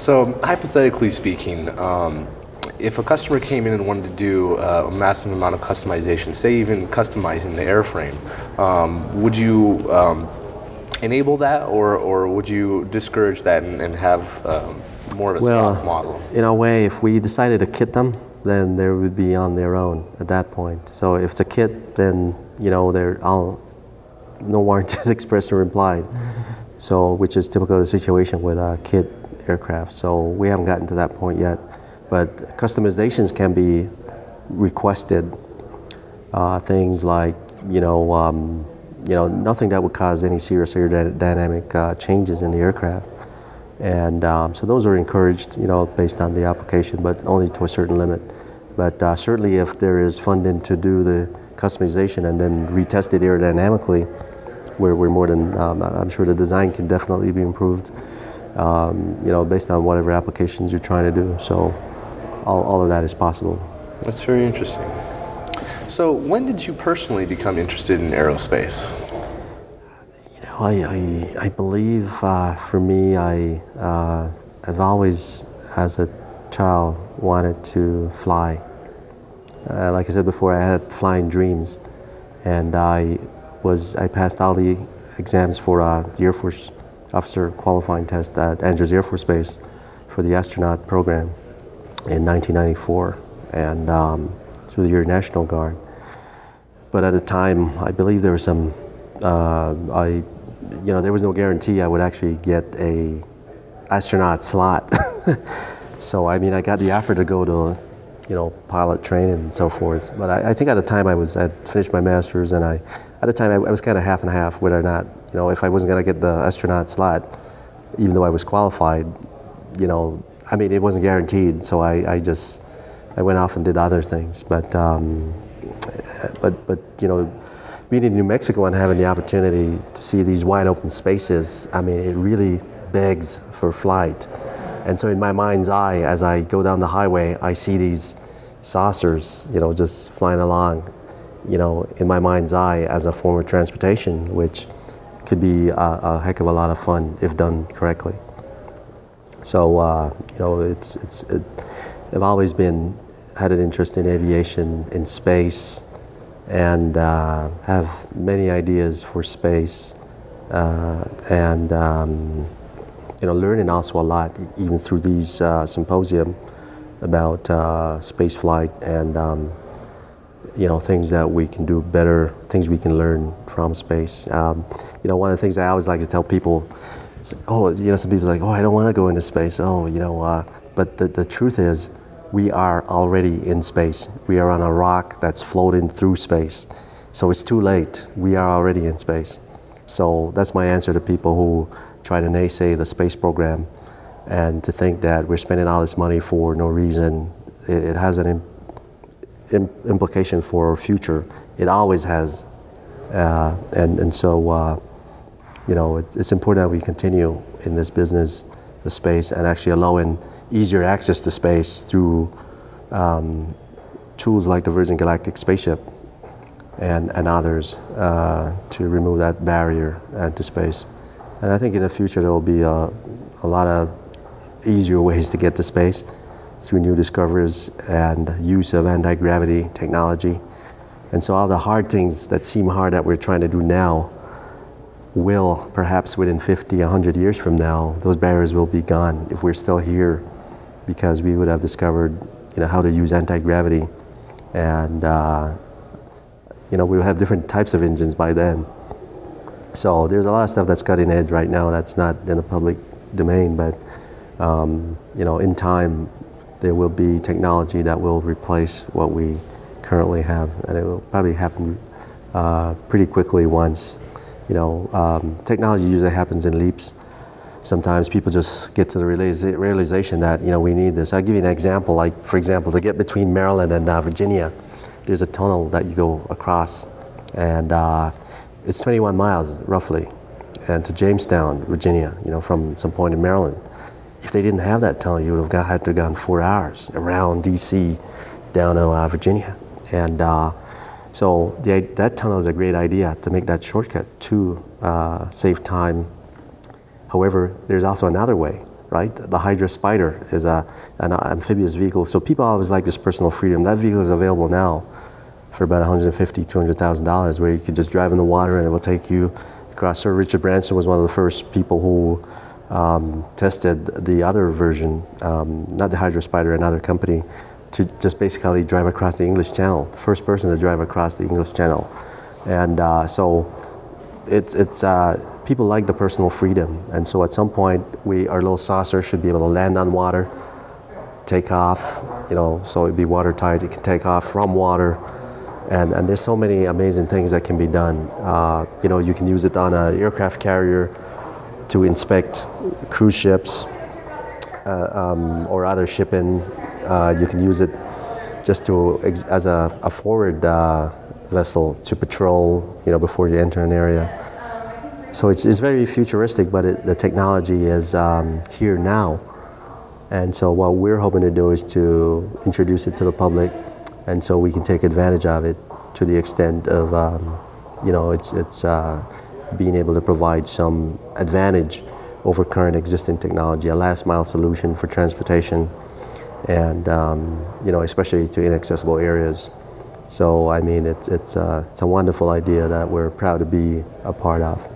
So hypothetically speaking, if a customer came in and wanted to do a massive amount of customization, say even customizing the airframe, would you enable that, or would you discourage that and have more of a stock model? In a way, if we decided to kit them, then they would be on their own at that point. So if it's a kit, then no warranties expressed or implied. So, which is typical of the situation with kit aircraft. So we haven't gotten to that point yet, but customizations can be requested. Things like nothing that would cause any serious aerodynamic changes in the aircraft. And so those are encouraged, based on the application, but only to a certain limit. But certainly if there is funding to do the customization and then retest it aerodynamically, we're more than, I'm sure the design can definitely be improved, based on whatever applications you're trying to do. So all of that is possible. That's very interesting. So when did you personally become interested in aerospace? I believe for me, I've always, as a child, wanted to fly. Like I said before, I had flying dreams, and I passed all the exams for the Air Force officer qualifying test at Andrews Air Force Base for the astronaut program in 1994, and through the Air National Guard. But at the time, I believe there was some, there was no guarantee I would actually get a astronaut slot. So I got the offer to go to, pilot training and so forth. But I think at the time I'd finished my master's, and at the time I was kind of half and half whether or not, if I wasn't going to get the astronaut slot, even though I was qualified, it wasn't guaranteed. So I went off and did other things. But being in New Mexico and having the opportunity to see these wide open spaces, it really begs for flight. And so in my mind's eye, as I go down the highway, I see these saucers, just flying along, in my mind's eye as a form of transportation, which could be a heck of a lot of fun if done correctly. So, I've always had an interest in aviation, in space, and have many ideas for space, learning also a lot, even through these symposium about space flight and things that we can do better, things we can learn from space. One of the things I always like to tell people, some people are like, I don't want to go into space. But the truth is, we are already in space. We are on a rock that's floating through space. So it's too late. We are already in space. So that's my answer to people who try to naysay the space program and to think that we're spending all this money for no reason. It has an implication for our future. It always has. So it's important that we continue in this business of space and actually allowing easier access to space through tools like the Virgin Galactic spaceship and others to remove that barrier to space. And I think in the future there will be a lot of easier ways to get to space through new discoveries and use of anti-gravity technology. And so all the hard things that seem hard that we're trying to do now will, perhaps within 50, 100 years from now, those barriers will be gone if we're still here, because we would have discovered how to use anti-gravity, and we would have different types of engines by then. So there's a lot of stuff that's cutting edge right now that's not in the public domain, but in time there will be technology that will replace what we currently have, and it will probably happen pretty quickly once. Technology usually happens in leaps. Sometimes people just get to the realization that we need this. I'll give you an example. Like, for example, to get between Maryland and Virginia, there's a tunnel that you go across, and it's 21 miles roughly, and to Jamestown, Virginia, from some point in Maryland. If they didn't have that tunnel, you would have had to have gone 4 hours around DC down to Virginia. And so that tunnel is a great idea to make that shortcut to save time. However, there's also another way, right? The Hydra Spider is an amphibious vehicle. So people always like this personal freedom. That vehicle is available now for about $150,000, $200,000, where you could just drive in the water and it will take you across. Sir Richard Branson was one of the first people who tested the other version, not the Hydra Spider, another company, to just basically drive across the English Channel. The first person to drive across the English Channel. And so people like the personal freedom. And so at some point, our little saucer should be able to land on water, take off, so it'd be watertight. It can take off from water. And there's so many amazing things that can be done. You can use it on an aircraft carrier to inspect cruise ships or other shipping. You can use it just as a forward vessel to patrol, before you enter an area. So it's very futuristic, but the technology is here now. And so what we're hoping to do is to introduce it to the public, and so we can take advantage of it to the extent of, it's being able to provide some advantage over current existing technology, a last mile solution for transportation, and especially to inaccessible areas. So I mean, it's a wonderful idea that we're proud to be a part of.